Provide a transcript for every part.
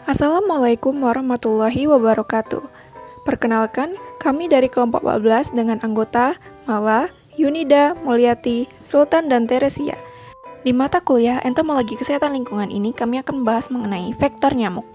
Assalamualaikum warahmatullahi wabarakatuh. Perkenalkan, kami dari kelompok 14 dengan anggota Mala, Yunida, Mulyati, Sultan, dan Teresia. Di mata kuliah Entomologi Kesehatan Lingkungan ini, kami akan membahas mengenai vektor nyamuk.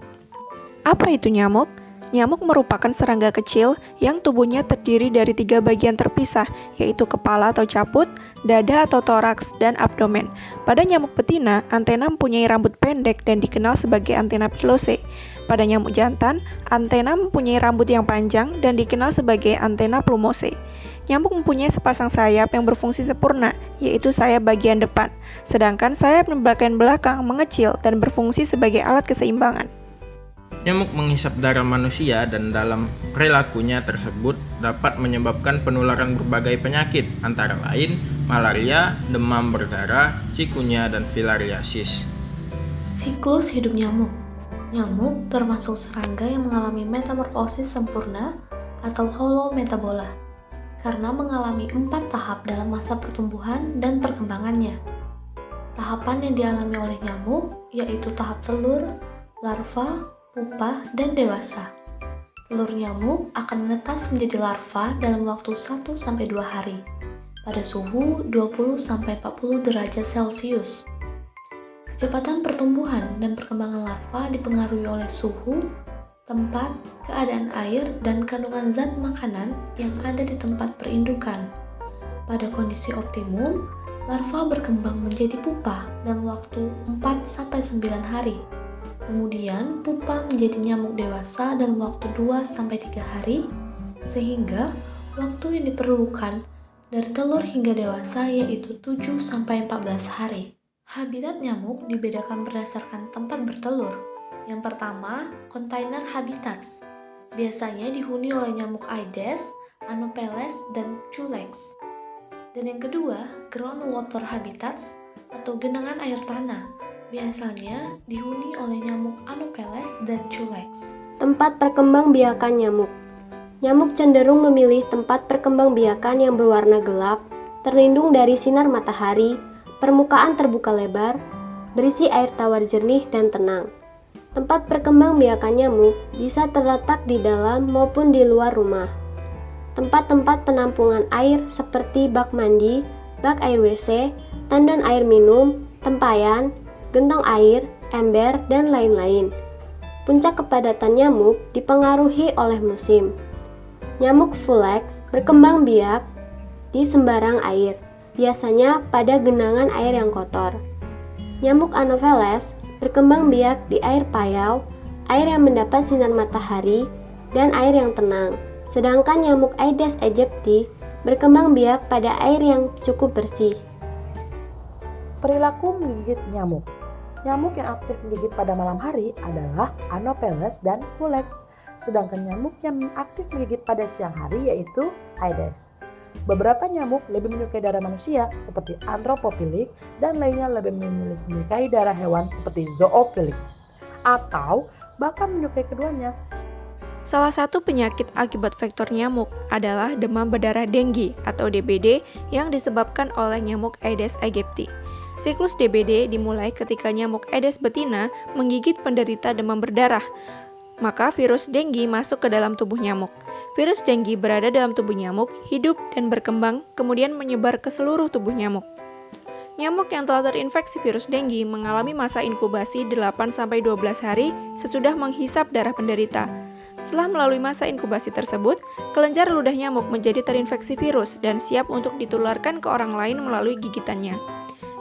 Apa itu nyamuk? Nyamuk merupakan serangga kecil yang tubuhnya terdiri dari 3 bagian terpisah, yaitu kepala atau caput, dada atau toraks, dan abdomen. Pada nyamuk betina, antena mempunyai rambut pendek dan dikenal sebagai antena pilose. Pada nyamuk jantan, antena mempunyai rambut yang panjang dan dikenal sebagai antena plumose. Nyamuk mempunyai sepasang sayap yang berfungsi sempurna, yaitu sayap bagian depan, sedangkan sayap bagian belakang mengecil dan berfungsi sebagai alat keseimbangan. Nyamuk menghisap darah manusia dan dalam perilakunya tersebut dapat menyebabkan penularan berbagai penyakit, antara lain malaria, demam berdarah, chikungunya, dan filariasis. Siklus hidup nyamuk. Nyamuk termasuk serangga yang mengalami metamorfosis sempurna atau holometabola karena mengalami 4 tahap dalam masa pertumbuhan dan perkembangannya. Tahapan yang dialami oleh nyamuk yaitu tahap telur, larva, pupa, dan dewasa. Telur nyamuk akan menetas menjadi larva dalam waktu 1-2 hari pada suhu 20-40 derajat Celcius. Kecepatan pertumbuhan dan perkembangan larva dipengaruhi oleh suhu, tempat, keadaan air, dan kandungan zat makanan yang ada di tempat perindukan. Pada kondisi optimum, larva berkembang menjadi pupa dalam waktu 4-9 hari. Kemudian pupa menjadi nyamuk dewasa dalam waktu 2-3 hari, sehingga waktu yang diperlukan dari telur hingga dewasa yaitu 7-14 hari. Habitat nyamuk dibedakan berdasarkan tempat bertelur. Yang pertama, container habitats. Biasanya dihuni oleh nyamuk Aedes, Anopheles, dan Culex. Dan yang kedua, groundwater habitats atau genangan air tanah. Biasanya dihuni oleh nyamuk Anopheles dan Culex. Tempat perkembangbiakan nyamuk. Nyamuk cenderung memilih tempat perkembangbiakan yang berwarna gelap, terlindung dari sinar matahari, permukaan terbuka lebar, berisi air tawar jernih dan tenang. Tempat perkembangbiakan nyamuk bisa terletak di dalam maupun di luar rumah. Tempat-tempat penampungan air seperti bak mandi, bak air WC, tandon air minum, tempayan, gentong air, ember, dan lain-lain. Puncak kepadatan nyamuk dipengaruhi oleh musim. Nyamuk Fulex berkembang biak di sembarang air, biasanya pada genangan air yang kotor. Nyamuk Anopheles berkembang biak di air payau, air yang mendapat sinar matahari, dan air yang tenang. Sedangkan nyamuk Aedes aegypti berkembang biak pada air yang cukup bersih. Perilaku menggigit nyamuk. Nyamuk yang aktif menggigit pada malam hari adalah Anopheles dan Fulex, sedangkan nyamuk yang aktif menggigit pada siang hari yaitu Aedes. Beberapa nyamuk lebih menyukai darah manusia seperti Anthropophilic dan lainnya lebih menyukai darah hewan seperti Zoophilic, atau bahkan menyukai keduanya. Salah satu penyakit akibat vektor nyamuk adalah demam berdarah dengue atau DBD yang disebabkan oleh nyamuk Aedes aegypti. Siklus DBD dimulai ketika nyamuk Aedes betina menggigit penderita demam berdarah. Maka virus dengue masuk ke dalam tubuh nyamuk. Virus dengue berada dalam tubuh nyamuk, hidup dan berkembang, kemudian menyebar ke seluruh tubuh nyamuk. Nyamuk yang telah terinfeksi virus dengue mengalami masa inkubasi 8-12 hari sesudah menghisap darah penderita. Setelah melalui masa inkubasi tersebut, kelenjar ludah nyamuk menjadi terinfeksi virus dan siap untuk ditularkan ke orang lain melalui gigitannya.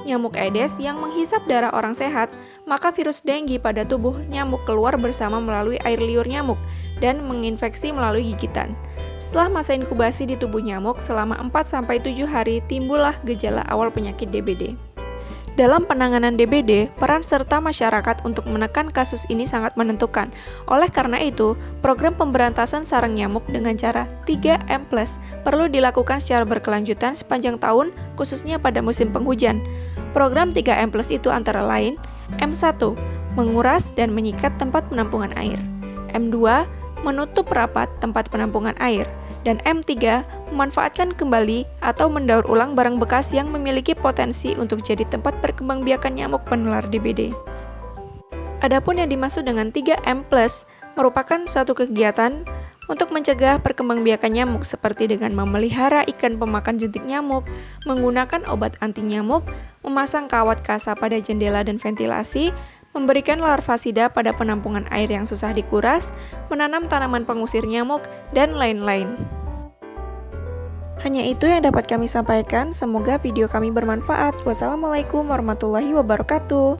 Nyamuk Aedes yang menghisap darah orang sehat, maka virus dengue pada tubuh nyamuk keluar bersama melalui air liur nyamuk dan menginfeksi melalui gigitan. Setelah masa inkubasi di tubuh nyamuk selama 4-7 hari, timbullah gejala awal penyakit DBD. Dalam penanganan DBD, peran serta masyarakat untuk menekan kasus ini sangat menentukan. Oleh karena itu, program pemberantasan sarang nyamuk dengan cara 3M+ perlu dilakukan secara berkelanjutan sepanjang tahun, khususnya pada musim penghujan. Program 3M+ itu antara lain: M1, menguras dan menyikat tempat penampungan air. M2, menutup rapat tempat penampungan air. Dan M3, memanfaatkan kembali atau mendaur ulang barang bekas yang memiliki potensi untuk jadi tempat perkembangbiakan nyamuk penular DBD. Adapun yang dimaksud dengan 3M+, merupakan suatu kegiatan untuk mencegah perkembangbiakan nyamuk seperti dengan memelihara ikan pemakan jentik nyamuk, menggunakan obat anti nyamuk, memasang kawat kasa pada jendela dan ventilasi, memberikan larvasida pada penampungan air yang susah dikuras, menanam tanaman pengusir nyamuk, dan lain-lain. Hanya itu yang dapat kami sampaikan, semoga video kami bermanfaat. Wassalamualaikum warahmatullahi wabarakatuh.